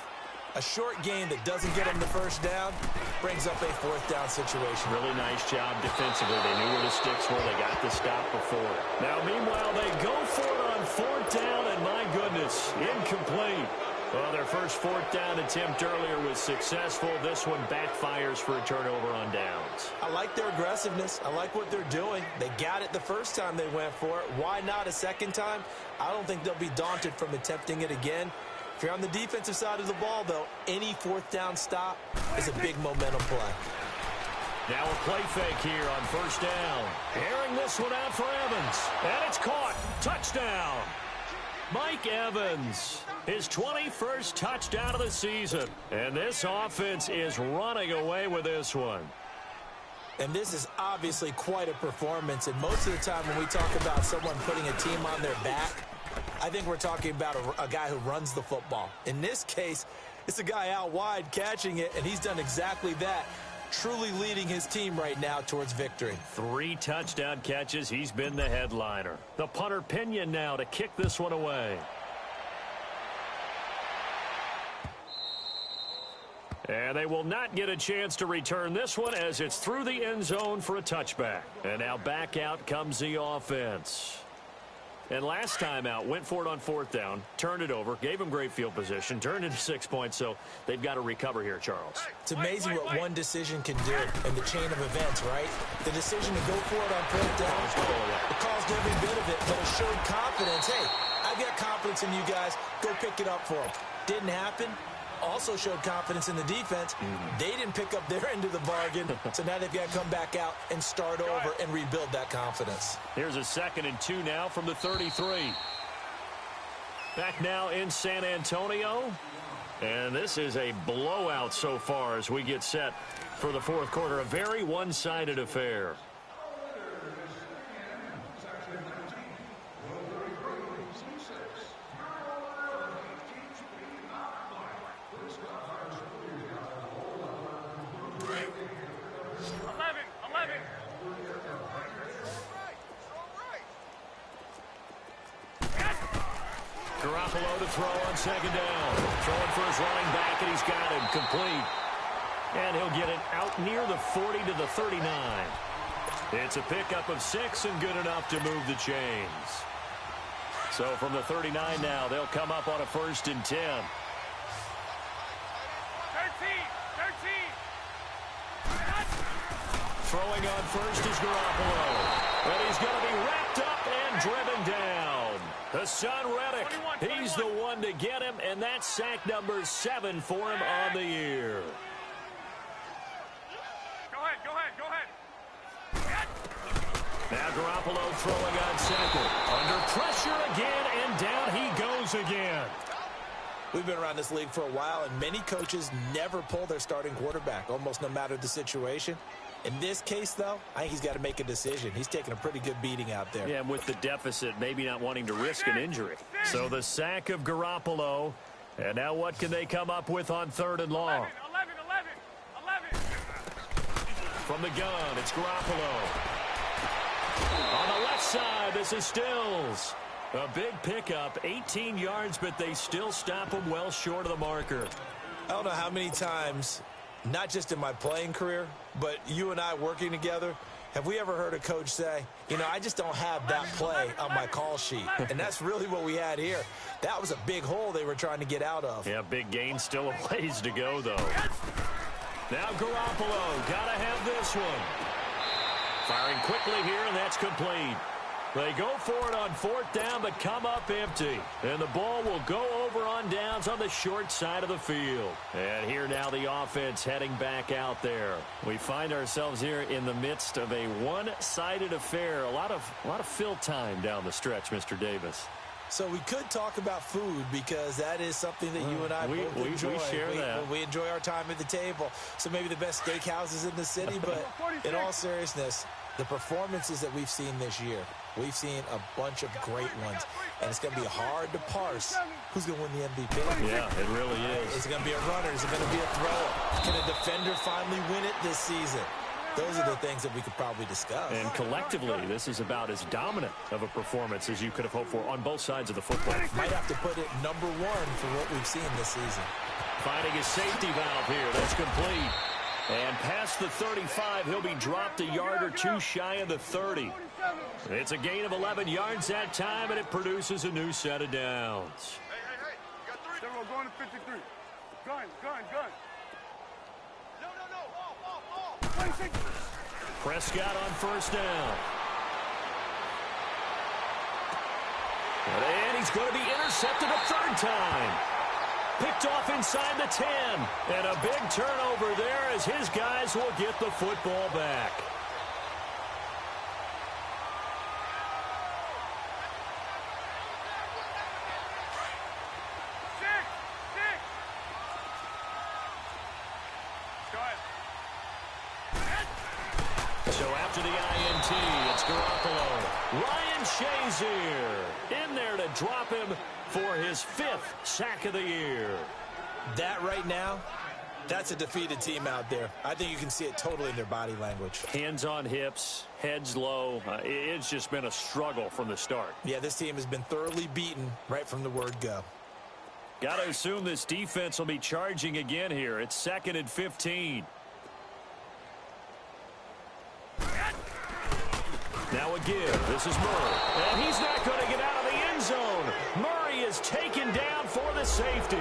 A short gain that doesn't get him the first down brings up a 4th down situation. Really nice job defensively. They knew where the sticks were. They got the stop before. Now, meanwhile, they go for it on 4th down, and my goodness, incomplete. Well, their first 4th down attempt earlier was successful. This one backfires for a turnover on downs. I like their aggressiveness. I like what they're doing. They got it the first time they went for it. Why not a second time? I don't think they'll be daunted from attempting it again. If you're on the defensive side of the ball, though, any 4th down stop is a big momentum play. Now a play fake here on 1st down. Airing this one out for Evans. And it's caught. Touchdown. Mike Evans, his 21st touchdown of the season. And this offense is running away with this one. And this is obviously quite a performance. And most of the time when we talk about someone putting a team on their back, I think we're talking about a guy who runs the football. In this case, it's a guy out wide catching it, and he's done exactly that, truly leading his team right now towards victory. 3 touchdown catches. He's been the headliner. The punter Pinion now to kick this one away. And they will not get a chance to return this one as it's through the end zone for a touchback. And now back out comes the offense. And last time out, went for it on 4th down, turned it over, gave him great field position, turned into 6 points, so they've got to recover here, Charles. It's amazing what one decision can do in the chain of events, right? The decision to go for it on 4th down, it caused every bit of it, but it showed confidence. Hey, I've got confidence in you guys. Go pick it up for them. Didn't happen. Also showed confidence in the defense. They didn't pick up their end of the bargain, so now they've got to come back out and start over and rebuild that confidence. Here's a 2nd and 2 now from the 33. Back now in San Antonio. And this is a blowout so far as we get set for the 4th quarter. A very one-sided affair. Garoppolo to throw on 2nd down. Throwing for his running back, and he's got him complete. And he'll get it out near the 40 to the 39. It's a pickup of 6 and good enough to move the chains. So from the 39 now, they'll come up on a 1st and 10. 13. Throwing on 1st is Garoppolo. And he's going to be wrapped up and driven down. Hassan Reddick, he's the one to get him, and that's sack number 7 for him on the year. Go ahead. Now Garoppolo throwing on 2nd. Under pressure again, and down he goes again. We've been around this league for a while, and many coaches never pull their starting quarterback, almost no matter the situation. In this case, though, I think he's got to make a decision. He's taking a pretty good beating out there. Yeah, and with the deficit, maybe not wanting to risk an injury. So the sack of Garoppolo. And now what can they come up with on 3rd and long? 11. From the gun, it's Garoppolo. On the left side, this is Stills. A big pickup, 18 yards, but they still stop him well short of the marker. I don't know how many times, not just in my playing career, but you and I working together, have we ever heard a coach say, you know, I just don't have that play on my call sheet. And that's really what we had here. That was a big hole they were trying to get out of. Yeah, big gain, still a ways to go, though. Now Garoppolo, got to have this one. Firing quickly here, and that's complete. They go for it on fourth down, but come up empty. And the ball will go over on downs on the short side of the field. And here now the offense heading back out there. We find ourselves here in the midst of a one-sided affair. A lot of fill time down the stretch, Mr. Davis. So we could talk about food because that is something that you and I both enjoy. We share that. We enjoy our time at the table. So maybe the best steakhouses in the city, but in all seriousness, the performances that we've seen this year, we've seen a bunch of great ones. And it's going to be hard to parse who's going to win the MVP. Yeah, it really is. Is it going to be a runner? Is it going to be a thrower? Can a defender finally win it this season? Those are the things that we could probably discuss. And collectively, this is about as dominant of a performance as you could have hoped for on both sides of the football. Might have to put it #1 for what we've seen this season. Finding his safety valve here. That's complete. And past the 35, he'll be dropped a yard or two shy of the 30. It's a gain of 11 yards that time, and it produces a new set of downs. Hey. You got 3. Zero, going to 53. Gun. No. 26. Prescott on first down. And he's going to be intercepted a third time. Picked off inside the 10. And a big turnover there as his guys will get the football back. So after the INT, it's Garoppolo. Ryan Shazier in there to drop him for his 5th sack of the year. That right now, that's a defeated team out there. I think you can see it totally in their body language. Hands on hips, heads low. It's just been a struggle from the start. Yeah, this team has been thoroughly beaten right from the word go. Got to assume this defense will be charging again here. It's 2nd and 15. Now a give. This is Murray. And he's not going to get out of the end zone. Murray is taken down for the safety.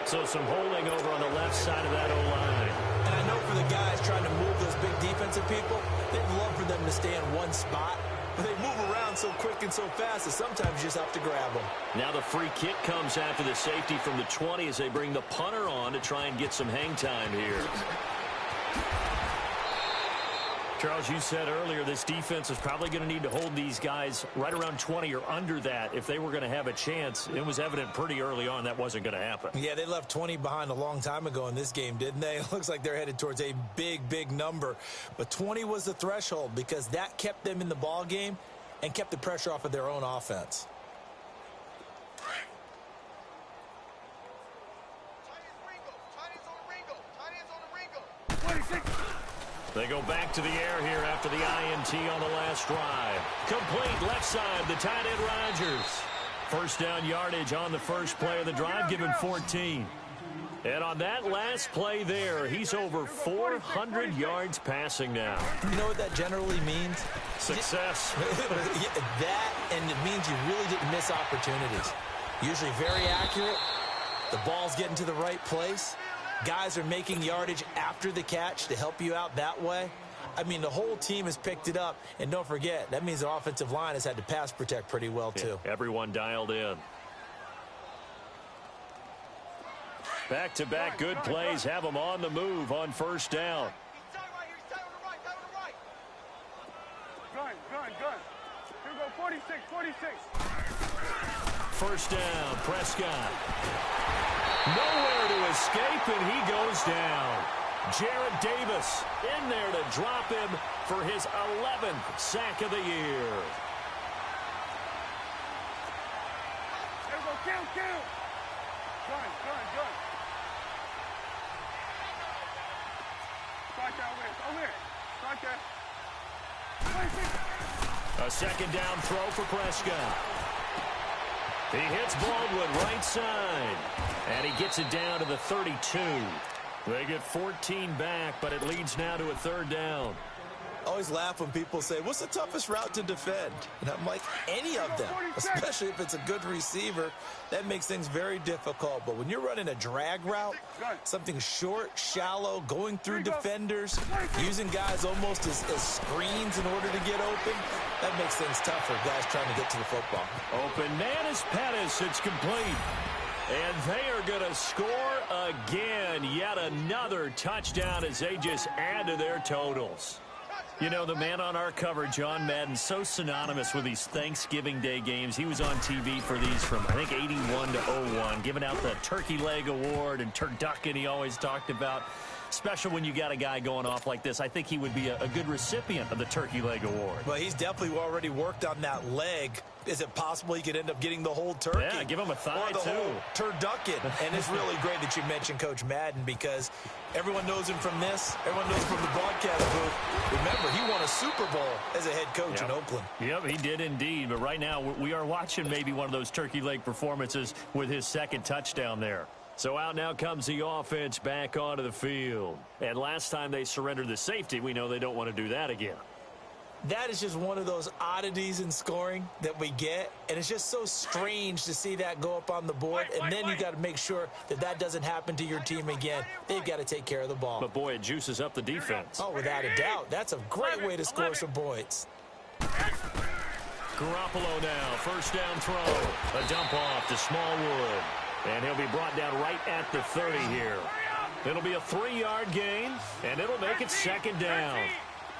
So some holding over on the left side of that O-line. And I know for the guys trying to move those big defensive people, they'd love for them to stay in one spot. But they move around so quick and so fast that sometimes you just have to grab them. Now the free kick comes after the safety from the 20 as they bring the punter on to try and get some hang time here. Charles, you said earlier this defense is probably going to need to hold these guys right around 20 or under that if they were going to have a chance. It was evident pretty early on that wasn't going to happen. Yeah, they left 20 behind a long time ago in this game, didn't they? It looks like they're headed towards a big number. But 20 was the threshold because that kept them in the ball game and kept the pressure off of their own offense. They go back to the air here after the INT on the last drive. Complete left side, the tight end Rodgers. First down yardage on the first play of the drive, given 14. And on that last play there, he's over 400 yards passing now. You know what that generally means? Success. That, and it means you really didn't miss opportunities. Usually very accurate. The ball's getting to the right place. Guys are making yardage after the catch to help you out that way. I mean, the whole team has picked it up. And don't forget, that means the offensive line has had to pass protect pretty well, too. Yeah, everyone dialed in. Back-to-back good plays have them on the move on first down. Gun. Here we go, 46. First down, Prescott. Nowhere to escape, and he goes down. Jarrett Davis in there to drop him for his 11th sack of the year. Here we go, kill. Gun. Start that over here. Start that. 26. A second down throw for Prescott. He hits Baldwin right side. And he gets it down to the 32. They get 14 back, but it leads now to a third down. I always laugh when people say, what's the toughest route to defend? And I'm like, any of them, especially if it's a good receiver. That makes things very difficult. But when you're running a drag route, something short, shallow, going through defenders, using guys almost as screens in order to get open, that makes things tough for guys trying to get to the football. Open man is Pettis. It's complete. And they are going to score again. Yet another touchdown as they just add to their totals. You know, the man on our cover, John Madden, so synonymous with these Thanksgiving Day games. He was on TV for these from, I think, 81 to 01, giving out the Turkey Leg Award and turducken he always talked about. Special when you got a guy going off like this. I think he would be a good recipient of the Turkey Leg Award. Well, he's definitely already worked on that leg. Is it possible he could end up getting the whole turkey? Yeah, give him a thigh, or the too. Whole turducken. And it's really great that you mentioned Coach Madden because everyone knows him from this. Everyone knows from the broadcast booth. Remember, he won a Super Bowl as a head coach in Oakland. Yep, he did indeed. But right now, we are watching maybe one of those turkey leg performances with his second touchdown there. So out now comes the offense back onto the field. And last time they surrendered the safety, we know they don't want to do that again. That is just one of those oddities in scoring that we get. And it's just so strange to see that go up on the board. And then you got to make sure that that doesn't happen to your team again. They've got to take care of the ball. But, boy, it juices up the defense. Oh, without a doubt. That's a great way to score some points. Garoppolo now, first down throw. A dump off to Smallwood. And he'll be brought down right at the 30 here. It'll be a 3-yard gain, and it'll make it second down.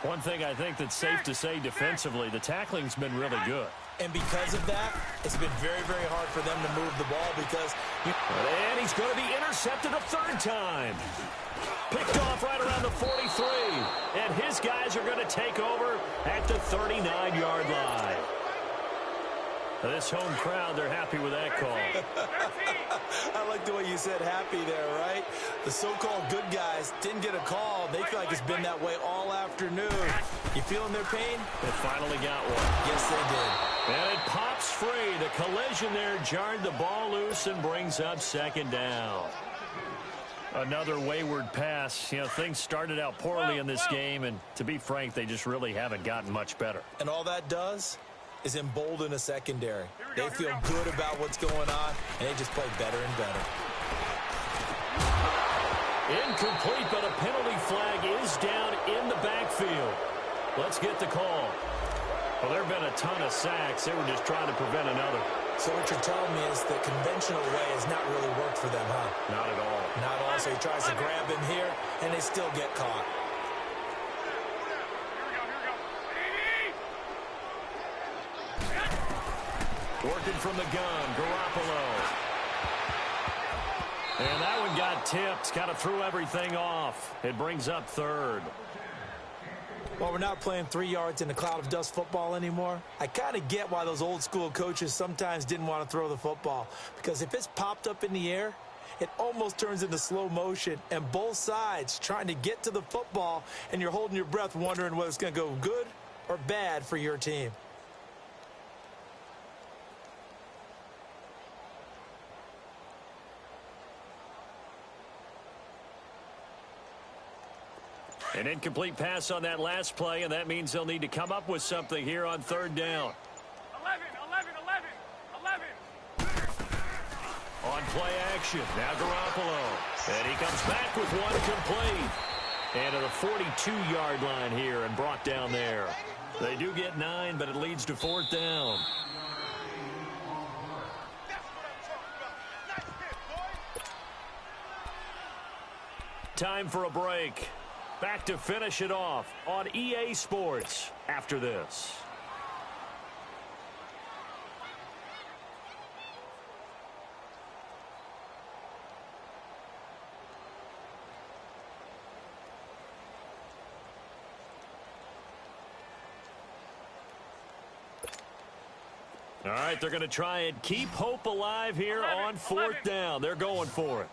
One thing I think that's safe to say defensively, the tackling's been really good. And because of that, it's been very, very hard for them to move the ball because... And he's going to be intercepted a third time. Picked off right around the 43. And his guys are going to take over at the 39-yard line. This home crowd, they're happy with that call. I like the way you said happy there, right? The so-called good guys didn't get a call. They feel like it's been that way all afternoon. You feeling their pain? They finally got one. Yes, they did. And it pops free. The collision there jarred the ball loose and brings up second down. Another wayward pass. You know, things started out poorly in this game, and to be frank, they just really haven't gotten much better. And all that does is embolden a secondary. They feel good about what's going on, and they just play better and better. Incomplete, but a penalty flag is down in the backfield. Let's get the call. Well, there have been a ton of sacks. They were just trying to prevent another. So what you're telling me is the conventional way has not really worked for them, huh? Not at all. Not at all. So he tries to grab him here, and they still get caught. Working from the gun, Garoppolo. And that one got tipped, kind of threw everything off. It brings up third. Well, we're not playing 3 yards in a cloud of dust football anymore. I kind of get why those old school coaches sometimes didn't want to throw the football. Because if it's popped up in the air, it almost turns into slow motion. And both sides trying to get to the football, and you're holding your breath wondering whether it's going to go good or bad for your team. An incomplete pass on that last play, and that means they'll need to come up with something here on third down. 11. On play action, now Garoppolo. And he comes back with one complete. And to the 42-yard line here and brought down there. They do get 9, but it leads to fourth down. Time for a break. Back to finish it off on EA Sports after this. All right, they're going to try and keep hope alive here on fourth down. They're going for it.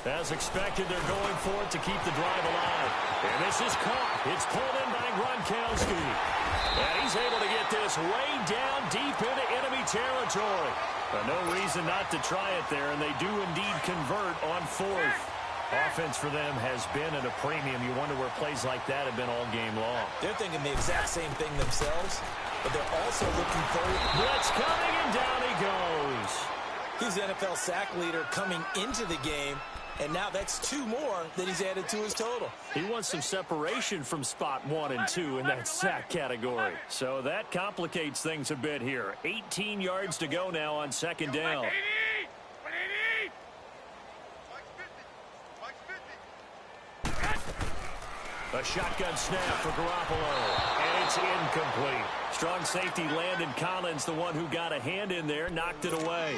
As expected, they're going for it to keep the drive alive. And this is caught. It's pulled in by Gronkowski. And he's able to get this way down deep into enemy territory. But no reason not to try it there, and they do indeed convert on fourth. Offense for them has been at a premium. You wonder where plays like that have been all game long. They're thinking the exact same thing themselves, but they're also looking forward. Blitz coming, and down he goes. He's the NFL sack leader coming into the game, and now that's 2 more that he's added to his total. He wants some separation from spot 1 and 2 in that sack category. So that complicates things a bit here. 18 yards to go now on second down. A shotgun snap for Garoppolo, and it's incomplete. Strong safety Landon Collins, the one who got a hand in there, knocked it away.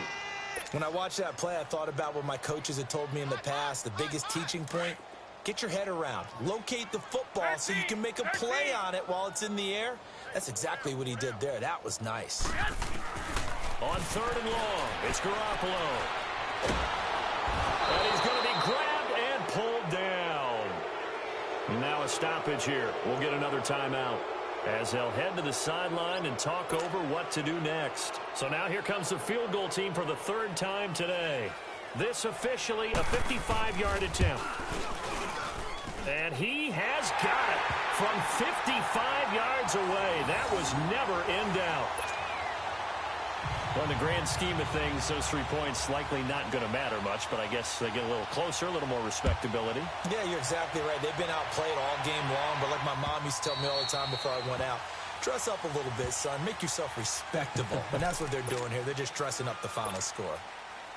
When I watched that play, I thought about what my coaches had told me in the past. The biggest teaching point, get your head around. Locate the football so you can make a play on it while it's in the air. That's exactly what he did there. That was nice. On third and long, it's Garoppolo. And he's going to be grabbed and pulled down. Now a stoppage here. We'll get another timeout as they'll head to the sideline and talk over what to do next. So now here comes the field goal team for the 3rd time today. This officially a 55-yard attempt. And he has got it from 55 yards away. That was never in doubt. Well, in the grand scheme of things, those 3 points likely not going to matter much, but I guess they get a little closer, a little more respectability. Yeah, you're exactly right. They've been outplayed all game long, but like my mom used to tell me all the time before I went out, dress up a little bit, son. Make yourself respectable. And that's what they're doing here. They're just dressing up the final score.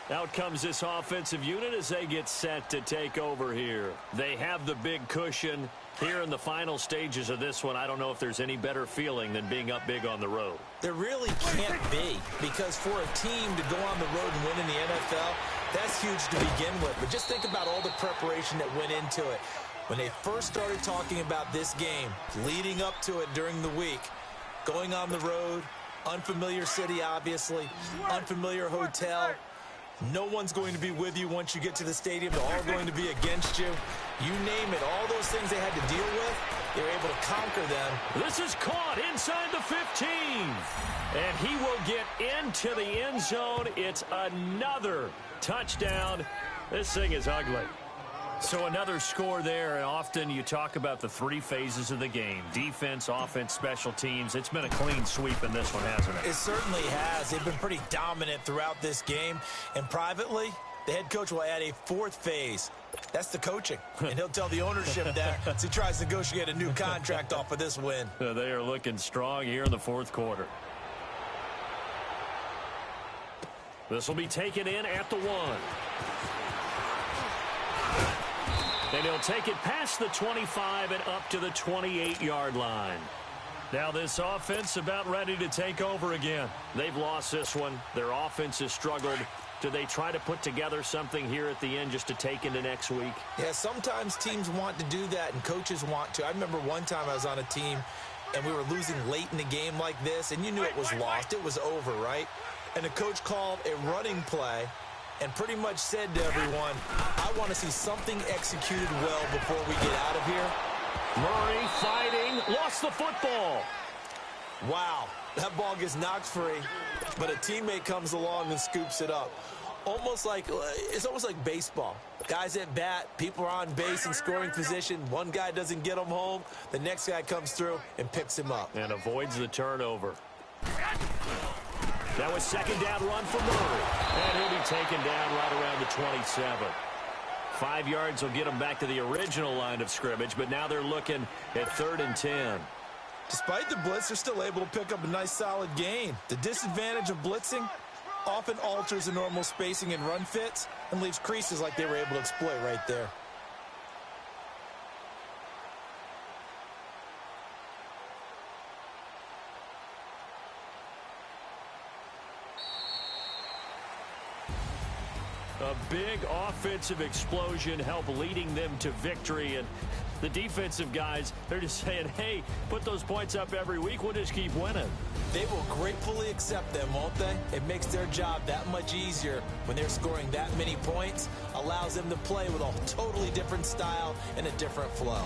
Out comes this offensive unit as they get set to take over here. They have the big cushion. Here in the final stages of this one, I don't know if there's any better feeling than being up big on the road. There really can't be, because for a team to go on the road and win in the NFL, that's huge to begin with. But just think about all the preparation that went into it. When they first started talking about this game, leading up to it during the week, going on the road, unfamiliar city, obviously, unfamiliar hotel. No one's going to be with you once you get to the stadium. They're all going to be against you. You name it, all those things they had to deal with, they were able to conquer them. This is caught inside the 15. And he will get into the end zone. It's another touchdown. This thing is ugly. So another score there, and often you talk about the 3 phases of the game. Defense, offense, special teams. It's been a clean sweep in this one, hasn't it? It certainly has. They've been pretty dominant throughout this game. And privately, the head coach will add a 4th phase. That's the coaching. And he'll tell the ownership that as he tries to negotiate a new contract off of this win. They are looking strong here in the 4th quarter. This will be taken in at the 1. And he'll take it past the 25 and up to the 28-yard line. Now this offense about ready to take over again. They've lost this one. Their offense has struggled. Do they try to put together something here at the end just to take into next week? Yeah, sometimes teams want to do that and coaches want to. I remember one time I was on a team and we were losing late in the game like this, and you knew it was lost. It was over, right? And the coach called a running play and pretty much said to everyone, I want to see something executed well before we get out of here. Murray fighting, lost the football. Wow, that ball gets knocked free, but a teammate comes along and scoops it up. It's almost like baseball. Guys at bat, people are on base in scoring position. One guy doesn't get him home. The next guy comes through and picks him up. And avoids the turnover. That was second down run for Murray. And he'll be taken down right around the 27. 5 yards will get him back to the original line of scrimmage, but now they're looking at 3rd and 10. Despite the blitz, they're still able to pick up a nice solid gain. The disadvantage of blitzing often alters the normal spacing and run fits and leaves creases like they were able to exploit right there. A big offensive explosion helped leading them to victory. And the defensive guys, they're just saying, hey, put those points up every week. We'll just keep winning. They will gratefully accept them, won't they? It makes their job that much easier when they're scoring that many points. Allows them to play with a totally different style and a different flow.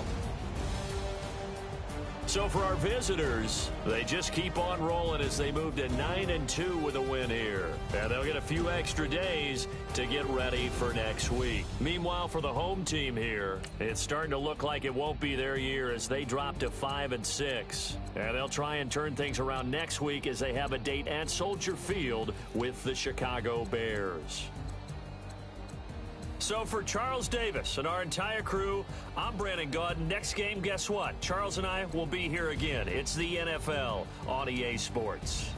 So for our visitors, they just keep on rolling as they move to 9-2 with a win here. And they'll get a few extra days to get ready for next week. Meanwhile, for the home team here, it's starting to look like it won't be their year as they drop to 5-6. And they'll try and turn things around next week as they have a date at Soldier Field with the Chicago Bears. So for Charles Davis and our entire crew, I'm Brandon Gaudin. Next game, guess what? Charles and I will be here again. It's the NFL on EA Sports.